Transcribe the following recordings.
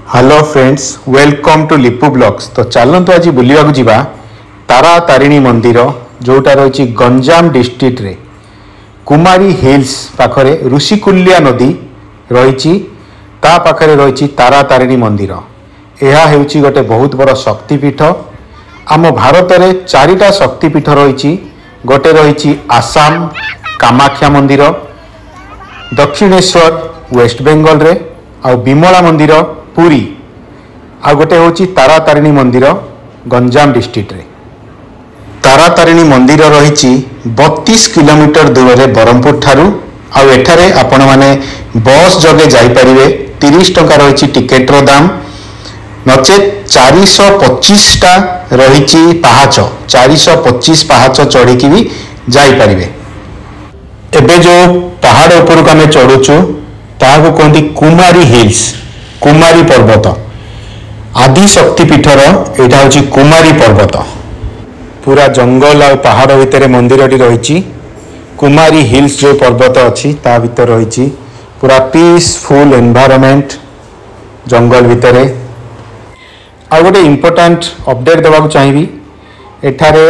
Hello friends, welcome to Lipu blogs. तो चलतु आज बुलिया जावा तारा तारिणी मंदिर जोटा रही गंजाम डिस्ट्रिक्ट रे कुमारी हिल्स पाखरे ऋषिकुल्या नदी रही पाखरे रही तारा तारिणी मंदिर। यह हेउची गोटे बहुत बड़ शक्तिपीठ। आम भारत में 4टा शक्तिपीठ रही। गोटे रही आसाम कामाख्या मंदिर, दक्षिणेश्वर वेस्ट बेंगल रे, आ विमला मंदिर पुरी, आ गोटे होची तारा तारिणी मंदिर गंजाम डिस्ट्रिक्ट रे। तारा तारिणी मंदिर रही 32 किलोमीटर दूर रे बरमपुर ठारू। आ एठारे आपण माने बस जगे जाई परिवे। 30 टंका रही टिकेट रो दाम, नचेत 425टा रही पहाच, 425 पहाच चढ़ी की भी जाई परिवे। एबे जो पहाड़ ऊपर को आम चढ़ुचु ताहाको कहते कुमारी हिल्स, कुमारी पर्वत। आदि शक्तिपीठर यहाँ हूँ कुमारी पर्वत। पूरा जंगल आ पहाड़ भितर मंदिरटी रही। कुमारी हिल्स जो पर्वत अच्छी ता भीतर रही पूरा पीसफुल एनवायरनमेंट जंगल भितर। आ गोटे इम्पोर्टाट अपडेट देवाक चाहिए, एठारे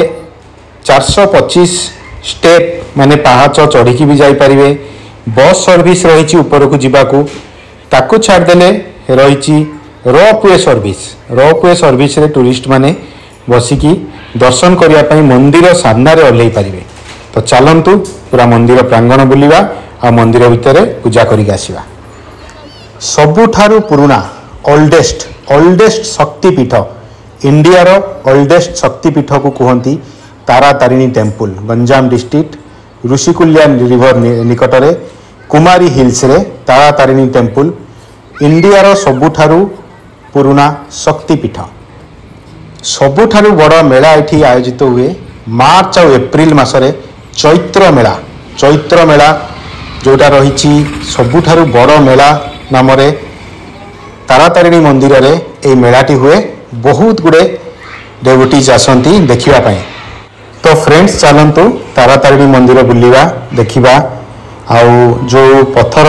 425 स्टेप माने पहाच चढ़ी की भी जापरिवे। बस सर्विस रही ऊपर को जावाकू, ताकू छाड़देले रही रोपवे सर्विस। रोपवे सर्विस रे टूरिस्ट माने बसिकी दर्शन करने मंदिर सामने ओह्लई पारे। तो चलतु पूरा मंदिर प्रांगण बुलवा आ मंदिर भितर पूजा करिक आसिबा। सबुठारु पुराना ओल्डेस्ट शक्तिपीठ, इंडिया रो ओल्डेस्ट शक्तिपीठ को कहती Tara Tarini temple. Ganjam district Rushikulya river निकट में कुमारी हिल्स रे तारा तारिणी टेम्पल इंडिया रो सबुठारु पुराना शक्तिपीठ। सबुठारु बड़ मेला एठी आयोजित हुए मार्च और एप्रिल मासरे चैत्र मेला जोटा रही सबुठारु बड़ मेला नाम रे तारा तारिणी मंदिर रे ए मेलाटी हुए। बहुत गुड़े डेवोटीज आसती देखिबा पई। तो फ्रेंड्स चलतु तारा तारिणी मंदिर बुलवा देखिबा। आउ जो पत्थर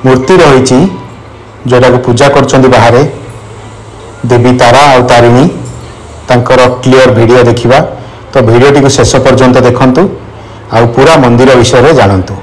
मूर्ति रही जोटा को पूजा कर बाहर देवी तारा आ तारिणी, तांकर क्लियर वीडियो देखिबा। तो वीडियो टी शेष पर्यंत देखंतु आ पूरा मंदिर विषय जानतु।